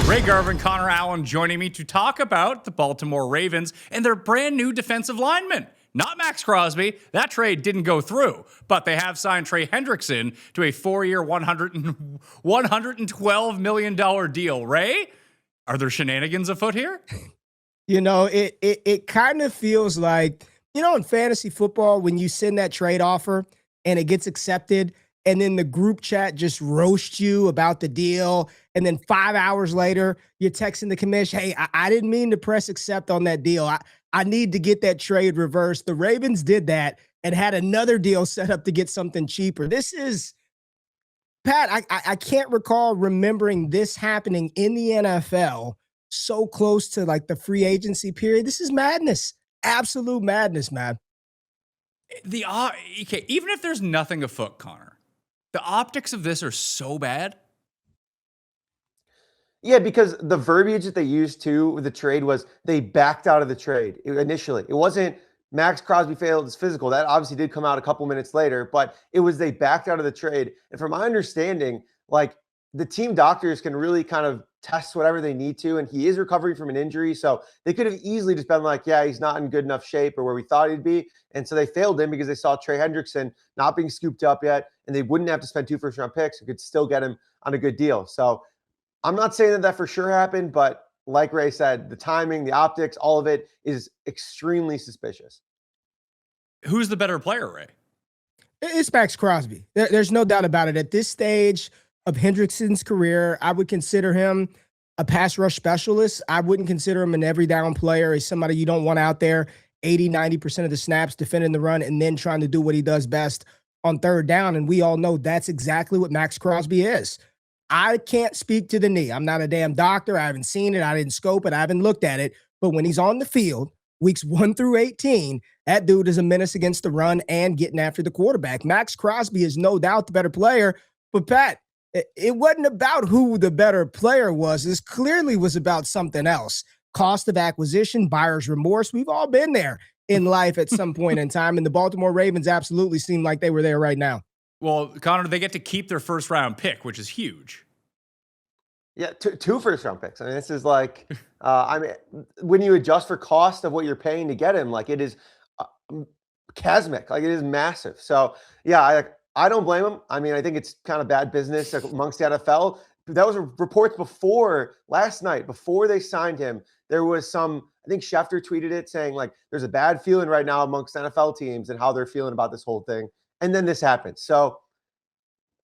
Garvin and Connor Allen joining me to talk about the Baltimore Ravens and their brand new defensive lineman. Not Maxx Crosby. That trade didn't go through, but they have signed Trey Hendrickson to a 4-year, $112 million deal. Ray, are there shenanigans afoot here? You know, it kind of feels like, you know, in fantasy football, when you send that trade offer and it gets accepted, and then the group chat just roasts you about the deal, and then 5 hours later, you're texting the commission, hey, I didn't mean to press accept on that deal. I need to get that trade reversed. The Ravens did that and had another deal set up to get something cheaper. This is, Pat, I can't recall remembering this happening in the NFL so close to like the free agency period. This is madness. Absolute madness, man. Okay, even if there's nothing afoot, Connor, the optics of this are so bad. Yeah, because the verbiage that they used too with the trade was they backed out of the trade initially. It wasn't Maxx Crosby failed his physical. That obviously did come out a couple minutes later, but it was they backed out of the trade. And from my understanding, like the team doctors can really kind of test whatever they need to, and he is recovering from an injury. So they could have easily just been like, yeah, he's not in good enough shape or where we thought he'd be. And so they failed him because they saw Trey Hendrickson not being scooped up yet, and they wouldn't have to spend 2 first-round picks and could still get him on a good deal. So I'm not saying that for sure happened, but like Ray said, the timing, the optics, all of it is extremely suspicious. Who's the better player, Ray? It's Maxx Crosby. There's no doubt about it. At this stage of Hendrickson's career, I would consider him a pass rush specialist. I wouldn't consider him an every down player. He's somebody you don't want out there 80, 90% of the snaps defending the run and then trying to do what he does best on third down. And we all know that's exactly what Maxx Crosby is. I can't speak to the knee. I'm not a damn doctor. I haven't seen it. I didn't scope it. I haven't looked at it. But when he's on the field, weeks 1 through 18, that dude is a menace against the run and getting after the quarterback. Maxx Crosby is no doubt the better player. But Pat, it wasn't about who the better player was. This clearly was about something else. Cost of acquisition, buyer's remorse. We've all been there in life at some point in time. And the Baltimore Ravens absolutely seem like they were there right now. Well, Connor, they get to keep their first-round pick, which is huge. Yeah, two first-round picks. I mean, this is like, I mean, when you adjust for cost of what you're paying to get him, like it is chasmic, like it is massive. So, yeah, I don't blame him. I mean, I think it's kind of bad business amongst the NFL. That was reports before last night, before they signed him. There was some, I think Schefter tweeted it saying like, there's a bad feeling right now amongst NFL teams and how they're feeling about this whole thing. And then this happened. So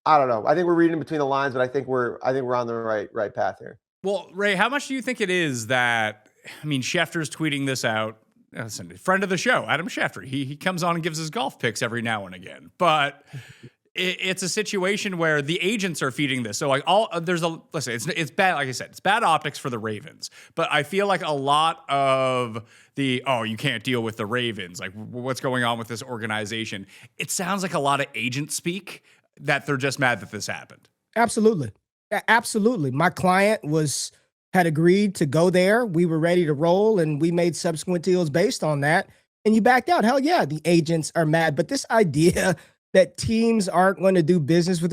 I don't know. I think we're reading between the lines, but I think we're on the right path here. Well, Ray, how much do you think it is that, I mean, Schefter's tweeting this out. Listen, friend of the show, Adam Schefter, he comes on and gives his golf picks every now and again. But it's a situation where the agents are feeding this. So like it's bad. Like I said, it's bad optics for the Ravens. But I feel like a lot of you can't deal with the Ravens. Like what's going on with this organization? It sounds like a lot of agent speak that they're just mad that this happened. Absolutely. Absolutely. My client had agreed to go there. We were ready to roll and we made subsequent deals based on that. And you backed out. Hell yeah, the agents are mad. But this idea that teams aren't going to do business with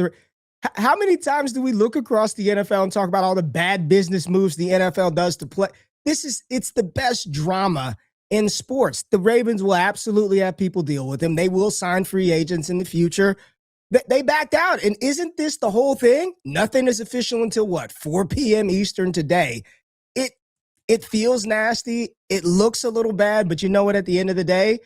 how many times do we look across the NFL and talk about all the bad business moves the NFL does to play? It's the best drama in sports. The Ravens will absolutely have people deal with them. They will sign free agents in the future. They backed out. And isn't this the whole thing? Nothing is official until what? 4 p.m. Eastern today. It feels nasty. It looks a little bad, but you know what? At the end of the day,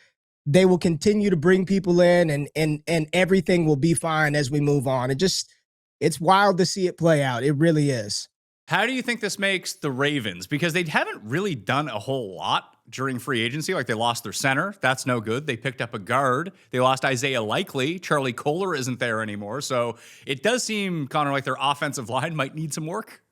they will continue to bring people in and everything will be fine as we move on. It's wild to see it play out. It really is. How do you think this makes the Ravens? Because they haven't really done a whole lot during free agency. Like they lost their center. That's no good. They picked up a guard. They lost Isaiah Likely. Charlie Kohler isn't there anymore. So it does seem, Connor, like their offensive line might need some work.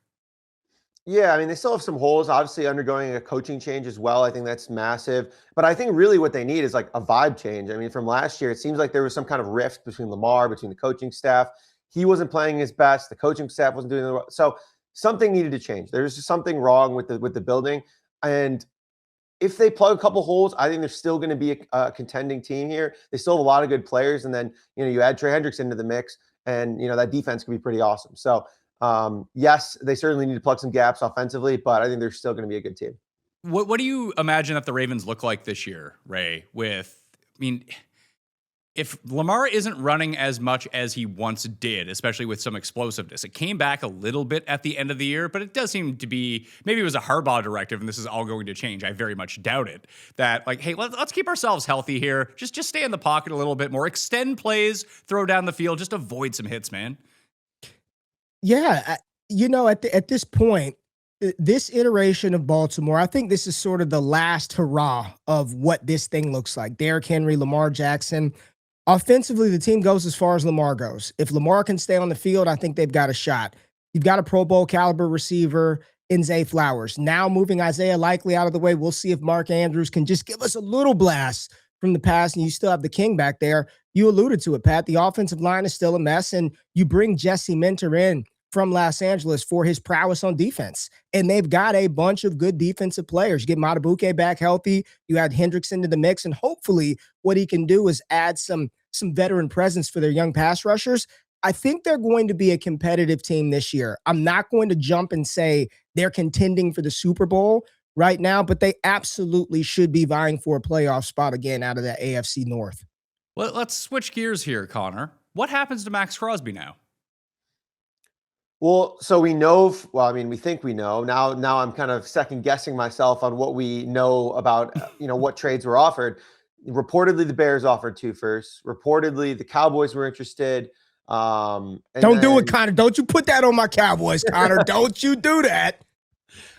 Yeah, I mean, they still have some holes, obviously undergoing a coaching change as well. I think that's massive. But I think really what they need is like a vibe change. I mean, from last year, it seems like there was some kind of rift between the coaching staff. He wasn't playing his best. The coaching staff wasn't doing it. So something needed to change. There's just something wrong with the building. And if they plug a couple holes, I think there's still going to be a contending team here. They still have a lot of good players. And then, you add Trey Hendrickson into the mix and, that defense could be pretty awesome. So Yes, they certainly need to plug some gaps offensively, but I think they're still going to be a good team. What do you imagine that the Ravens look like this year, Ray? If Lamar isn't running as much as he once did, especially with some explosiveness, it came back a little bit at the end of the year, but it does seem to be, maybe it was a Harbaugh directive and this is all going to change. I very much doubt it. That like, hey, let's keep ourselves healthy here. Just stay in the pocket a little bit more, extend plays, throw down the field, just avoid some hits, man. Yeah, at this point, this iteration of Baltimore, I think this is sort of the last hurrah of what this thing looks like. Derrick Henry, Lamar Jackson. Offensively, the team goes as far as Lamar goes. If Lamar can stay on the field, I think they've got a shot. You've got a Pro Bowl caliber receiver in Zay Flowers. Now moving Isaiah Likely out of the way, we'll see if Mark Andrews can just give us a little blast from the pass, and you still have the king back there. You alluded to it, Pat. The offensive line is still a mess, and you bring Jesse Minter in from Los Angeles for his prowess on defense. And they've got a bunch of good defensive players. You get Matabuke back healthy. You add Hendrickson to the mix, and hopefully what he can do is add some veteran presence for their young pass rushers. I think they're going to be a competitive team this year. I'm not going to jump and say they're contending for the Super Bowl right now, but they absolutely should be vying for a playoff spot again out of that AFC North. Well, let's switch gears here, Connor. What happens to Maxx Crosby now? Well, so we know, we think we know. Now I'm kind of second guessing myself on what we know about, what trades were offered. Reportedly, the Bears offered 2 firsts. Reportedly, the Cowboys were interested. Don't do it, Connor. Don't you put that on my Cowboys, Connor. Don't you do that.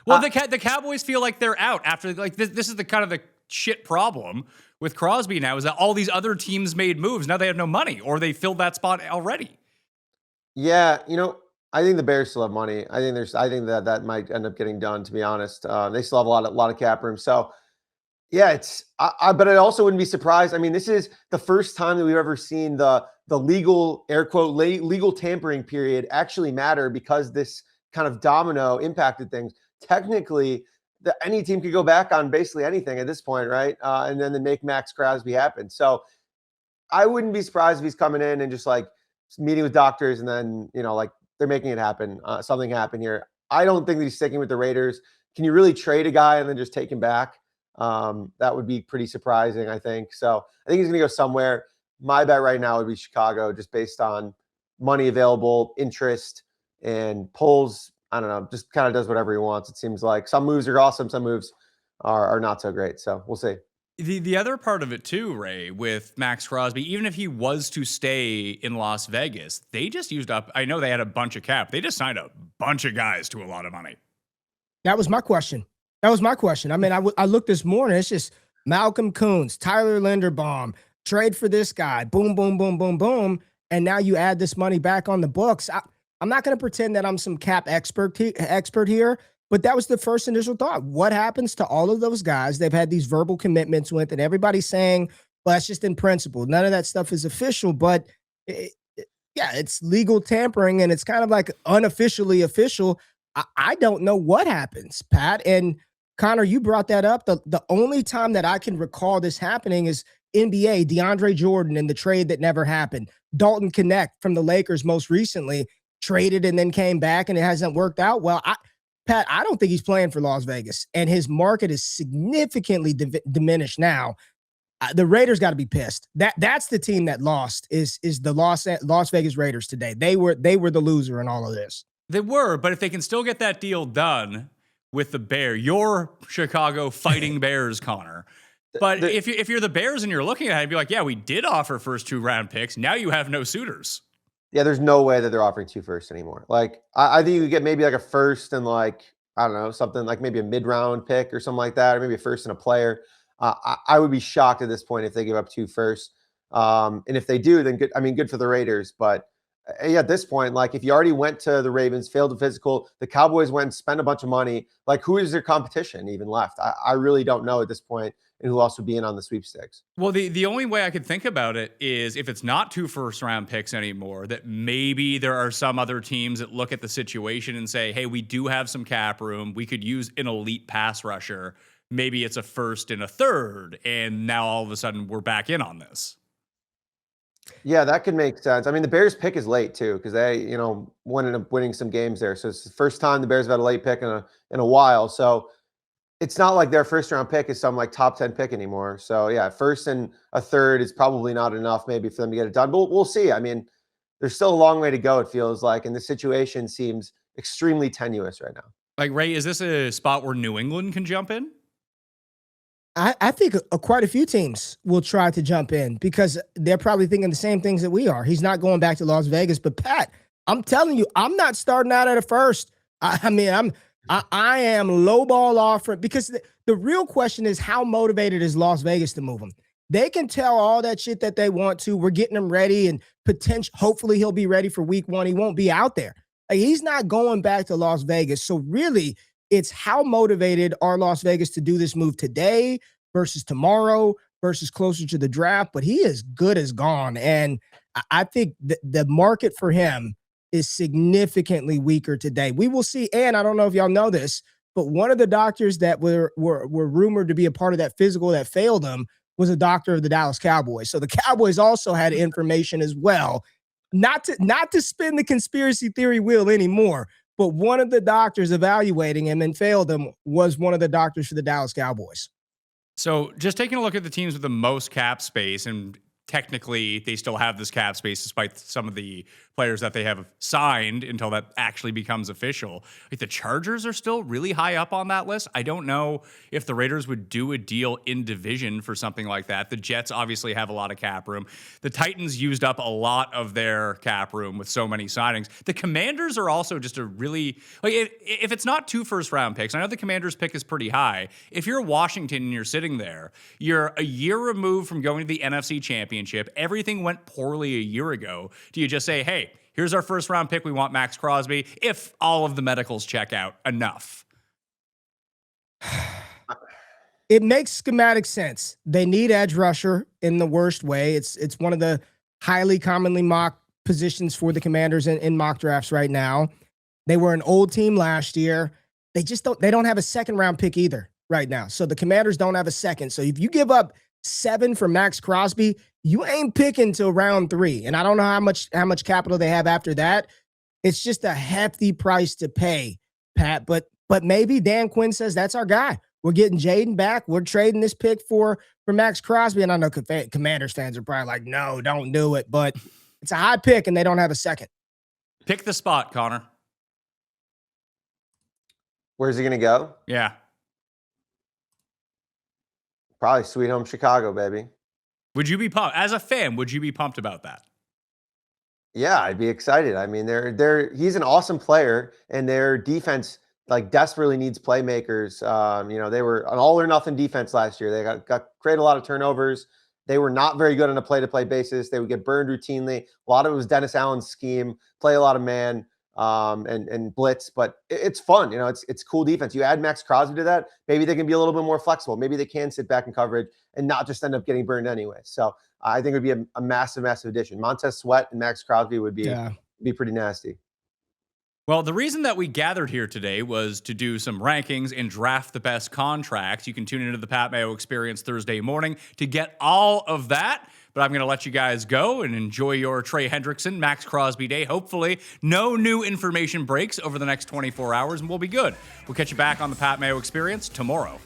Well, the Cowboys feel like they're out after, like, this is the kind of the shit problem with Crosby now, is that all these other teams made moves. Now they have no money, or they filled that spot already. Yeah, I think the Bears still have money. I think that might end up getting done, to be honest. They still have a lot of cap room. So yeah, but I also wouldn't be surprised. I mean, this is the first time that we've ever seen the legal, air quote, legal tampering period actually matter, because this kind of domino impacted things. Technically, any team could go back on basically anything at this point, right? And then they make Maxx Crosby happen. So I wouldn't be surprised if he's coming in and just like meeting with doctors, and then, they're making it happen. Something happened here. I don't think that he's sticking with the Raiders. Can you really trade a guy and then just take him back? That would be pretty surprising, I think. So I think he's going to go somewhere. My bet right now would be Chicago, just based on money available, interest, and pulls. I don't know, just kind of does whatever he wants. It seems like some moves are awesome, some moves are not so great. So we'll see. The other part of it too, Ray, with Maxx Crosby, even if he was to stay in Las Vegas, they just used up, I know they had a bunch of cap. They just signed a bunch of guys to a lot of money. That was my question. I mean, I looked this morning. It's just Malcolm Koonce, Tyler Linderbaum, trade for this guy, boom, boom, boom, boom, boom. And now you add this money back on the books. I'm not going to pretend that I'm some cap expert here, but that was the first initial thought. What happens to all of those guys they've had these verbal commitments with, and everybody's saying, well, that's just in principle. None of that stuff is official, but it's legal tampering, and it's kind of like unofficially official. I don't know what happens, Pat. And Connor, you brought that up. The only time that I can recall this happening is NBA, DeAndre Jordan, and the trade that never happened. Dalton Connect from the Lakers most recently traded and then came back, and it hasn't worked out well. Pat, I don't think he's playing for Las Vegas, and his market is significantly diminished now. The Raiders got to be pissed. That's the team that lost is the Las Vegas Raiders today. They were the loser in all of this. They were, but if they can still get that deal done with the your Chicago Fighting Bears, Connor. But if you're the Bears and you're looking at it, you'd be like, yeah, we did offer first 2 round picks. Now you have no suitors. Yeah, there's no way that they're offering 2 firsts anymore. Like, I think you get maybe like a first and like, I don't know, something like maybe a mid-round pick or something like that, or maybe a first and a player. I would be shocked at this point if they give up 2 firsts. And if they do, then good. I mean, good for the Raiders. But at this point, like, if you already went to the Ravens, failed the physical, the Cowboys went and spent a bunch of money, like, who is their competition even left? I really don't know at this point, and who else would be in on the sweepstakes. Well, the only way I could think about it is if it's not 2 first-round picks anymore, that maybe there are some other teams that look at the situation and say, hey, we do have some cap room. We could use an elite pass rusher. Maybe it's a first and a third, and now all of a sudden we're back in on this. Yeah, that could make sense. I mean, the Bears pick is late too, because they, ended up winning some games there. So it's the first time the Bears have had a late pick in a while. So it's not like their first round pick is some like top 10 pick anymore. So yeah, first and a third is probably not enough maybe for them to get it done. But we'll see. I mean, there's still a long way to go, it feels like, and the situation seems extremely tenuous right now. Like, Ray, is this a spot where New England can jump in? I think quite a few teams will try to jump in because they're probably thinking the same things that we are. He's not going back to Las Vegas, but Pat, I'm telling you, I'm not starting out at a first. I am lowball offering because the real question is how motivated is Las Vegas to move him? They can tell all that shit that they want to. We're getting him ready and hopefully he'll be ready for week 1. He won't be out there. Like, he's not going back to Las Vegas. So really, it's how motivated are Las Vegas to do this move today versus tomorrow versus closer to the draft. But he is good as gone. And I think the market for him is significantly weaker today. We will see. And I don't know if y'all know this, but one of the doctors that were rumored to be a part of that physical that failed him was a doctor of the Dallas Cowboys. So the Cowboys also had information as well. Not to spin the conspiracy theory wheel anymore, but one of the doctors evaluating him and failed him was one of the doctors for the Dallas Cowboys. So just taking a look at the teams with the most cap space, and technically they still have this cap space despite some of the players that they have signed until that actually becomes official. Like, the Chargers are still really high up on that list. I don't know if the Raiders would do a deal in division for something like that. The Jets obviously have a lot of cap room. The Titans used up a lot of their cap room with so many signings. The Commanders are also just a really, like, if it's not 2 first-round picks, I know the Commanders pick is pretty high. If you're Washington and you're sitting there, you're a year removed from going to the NFC Championship. Everything went poorly a year ago. Do you just say, hey, here's our first round pick, we want Maxx Crosby, if all of the medicals check out enough? It makes schematic sense. They need edge rusher in the worst way. It's one of the highly commonly mocked positions for the Commanders in mock drafts right now. They were an old team last year. They don't have a second round pick either right now. So the Commanders don't have a second. So if you give up 7 for Maxx Crosby, you ain't picking till round 3. And I don't know how much capital they have after that. It's just a hefty price to pay, Pat. But maybe Dan Quinn says that's our guy. We're getting Jaden back. We're trading this pick for Maxx Crosby. And I know Commanders fans are probably like, no, don't do it. But it's a high pick and they don't have a second. Pick the spot, Connor. Where's he going to go? Yeah. Probably Sweet Home Chicago, baby. Would you be pumped? As a fan, would you be pumped about that? Yeah, I'd be excited. I mean, he's an awesome player, and their defense like desperately needs playmakers. They were an all or nothing defense last year. They got create a lot of turnovers. They were not very good on a play-to-play basis. They would get burned routinely. A lot of it was Dennis Allen's scheme, play a lot of man and blitz, but it's fun. It's cool defense. You add Maxx Crosby to that, maybe they can be a little bit more flexible. Maybe they can sit back in coverage and not just end up getting burned anyway. So I think it would be a massive addition. Montez Sweat and Maxx Crosby would be pretty nasty. Well, the reason that we gathered here today was to do some rankings and draft the best contracts. You can tune into the Pat Mayo Experience Thursday morning to get all of that. But I'm going to let you guys go and enjoy your Trey Hendrickson, Maxx Crosby day. Hopefully, no new information breaks over the next 24 hours, and we'll be good. We'll catch you back on the Pat Mayo Experience tomorrow.